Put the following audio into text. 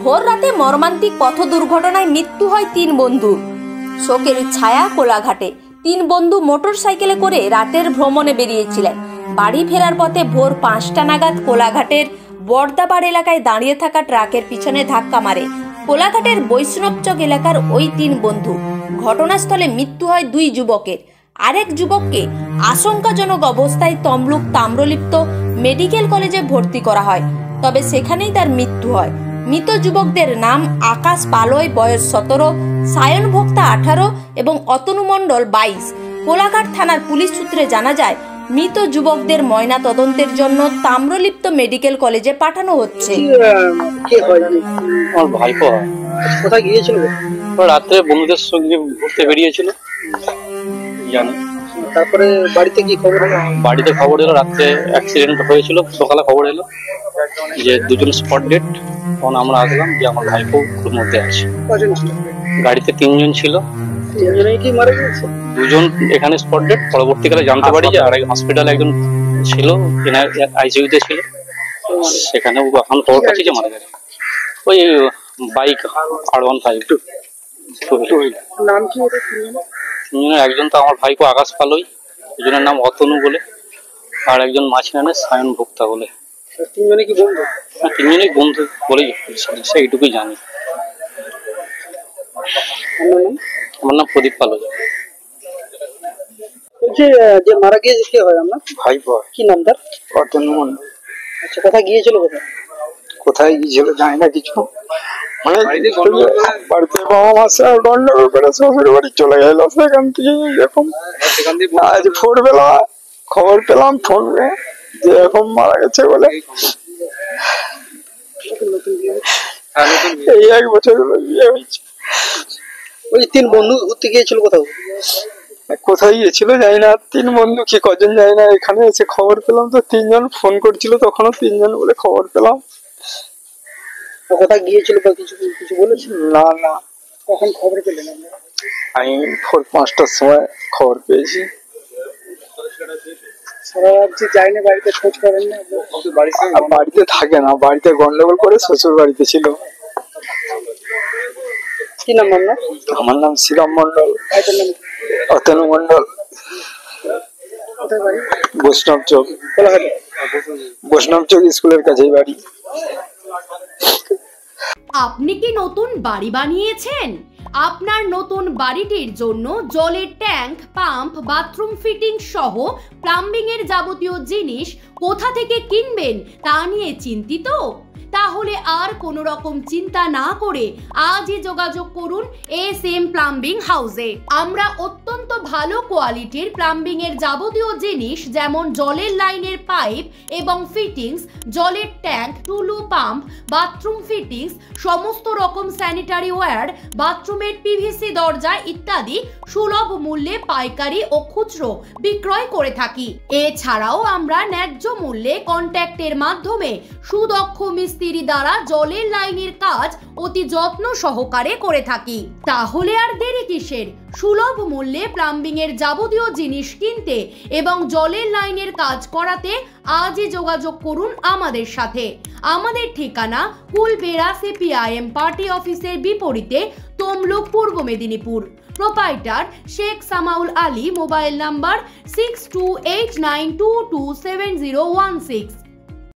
ভোর রাতে মর্মান্তিক পথ দুর্ঘটনায় মৃত্যু হয় 3 বন্ধুর। শোকের ছায়া কোলাঘাটে। 3 বন্ধু মোটর সাইকেলে করে রাতের ভ্রমণে বেরিয়েছিলেন। বাড়ি ফেরার পথে ভোর 5টা নাগাদ কোলাঘাটের বর্দাবাড় এলাকায় দাঁড়িয়ে থাকা ট্রাকের পিছনে ধাক্কা মারে কোলাঘাটের বৈষ্ণবচক এলাকার ওই 3 বন্ধু। ঘটনাস্থলে মৃত্যু হয় 2 যুবকের। আরেক যুবককে আশঙ্কাজনক অবস্থায় তমলুক তাম্রলিপ্ত মেডিকেল কলেজে ভর্তি করা হয়, তবে সেখানেই তার মৃত্যু হয়। মৃত যুবকদের নাম আকাশ পালয় বয়স 17, সায়ন ভোক্তা 18 এবং অতনু মণ্ডল 22। কোলাঘাট থানার পুলিশ সূত্রে জানা যায়, মৃত যুবকদের ময়না তদন্তের জন্য তাম্রলিপ্ত মেডিকেল কলেজে পাঠানো হচ্ছে। আমার ভাইপো কোথায় গিয়েছিল? রাত্রে বন্ধুদের সঙ্গে ঘুরতে বেরিয়েছিল, জানি। তারপরে বাড়িতে কি খবর? বাড়িতে খবর এলো রাত্রে অ্যাক্সিডেন্ট হয়েছিল। সকালে খবর এলো যে 2জন স্পট ডেড। তখন আমরা আসলাম যে আমার ভাইপো ওর মধ্যে আছে। গাড়িতে 3 জন ছিল। 3জনেই কি মারা গেছে? 2জন এখানে স্পট ডেড। পরবর্তীকালে জানতে পারি যে আরেক হসপিটালে একজন ছিল, আইসিইউতে ছিল, সেখানে এখন খবর পাচ্ছি যে মারা গেছে। ওই বাইক R15। নাম কি? 3জনের একজন তো আমার ভাইপো আকাশ পালয়, একজনের নাম অতনু বলে, আর একজন মাঝখানে সায়ন ভোক্তা বলে। 3জনে কি বন্ধু? হ্যাঁ, 3জনেই বন্ধু বলেই এইটুকুই জানি। আমার নাম প্রদীপ পালয়। যে মারা গিয়েছে কে হয় আপনার? ভাইপো। কি নাম তার? অতনু মণ্ডল। আচ্ছা, কোথায় গিয়েছিল? কোথায় গিয়েছিল জানি না কিছু, মানে বাড়িতে বাবা মার সাথে গন্ডগোল করে শ্বশুর বাড়ি চলে গেল। সেখান থেকে এরকম আজ ভোরবেলা খবর পেলাম ফোনে যে এরকম মারা গেছে বলে। এই 1 বছর হলো বিয়ে হয়েছে। ওই 3 বন্ধু ঘুরতে গিয়েছিল কোথাও? কোথায় গিয়েছিল জানি না। 3 বন্ধু কি কজন জানি না। এখানে এসে খবর পেলাম তো 3জন ফোন করছিল, তখনও 3জন বলে খবর পেলাম। কোথায় গিয়েছিল বা কিছু বলেছিল? না না, কখন খবর পেলেন? আমি ভোর 5টার সময় খবর পেয়েছি। সারা রাত যাই না, বাড়িতে খোঁজ করেন না? বাড়িতে থাকে না, বাড়িতে গন্ডগোল করে শ্বশুর বাড়িতে ছিল। কি নাম আপনার? আমার নাম শ্রীরাম মণ্ডল। অতনু মণ্ডল। বৈষ্ণব চক। বৈষ্ণব চক স্কুলের কাছেই বাড়ি। আপনি কি নতুন বাড়ি বানিয়েছেন? আপনার নতুন বাড়িটির জন্য জলের ট্যাঙ্ক, পাম্প, বাথরুম ফিটিং সহ প্লাম্বিং এর যাবতীয় জিনিস কোথা থেকে কিনবেন তা নিয়ে চিন্তিত? তাহলে আর কোনো রকম চিন্তা না করে আজই যোগাযোগ করুন SM প্লাম্বিং হাউসে। আমরা অত্যন্ত ভালো কোয়ালিটির প্লাম্বিং এর যাবতীয় জিনিস যেমন জলের লাইনের পাইপ এবং ফিটিংস, জলের ট্যাঙ্ক, টুলু পাম্প, বাথরুম ফিটিংস, সমস্ত রকম স্যানিটারি ওয়্যার, বাথরুমের PVC দরজা ইত্যাদি সুলভ মূল্যে পাইকারি ও খুচরো বিক্রয় করে থাকি। এছাড়াও আমরা ন্যায্য মূল্যে কন্ট্যাক্টের মাধ্যমে সুদক্ষ মিস্ত্রি দ্বারা জলের লাইনের কাজ অতি যত্ন সহকারে করে থাকি। তাহলে আর দেরি কিসের? সুলভ মূল্যে প্লাম্বিং এর যাবতীয় জিনিস কিনতে এবং জলের লাইনের কাজ করাতে আজই যোগাযোগ করুন আমাদের সাথে। আমাদের ঠিকানা কুলবেড়া CPIM পার্টি অফিসের বিপরীতে, তমলুক, পূর্ব Medinipur. Proprietor Sheikh Samaul Ali. Mobile number 6289227016।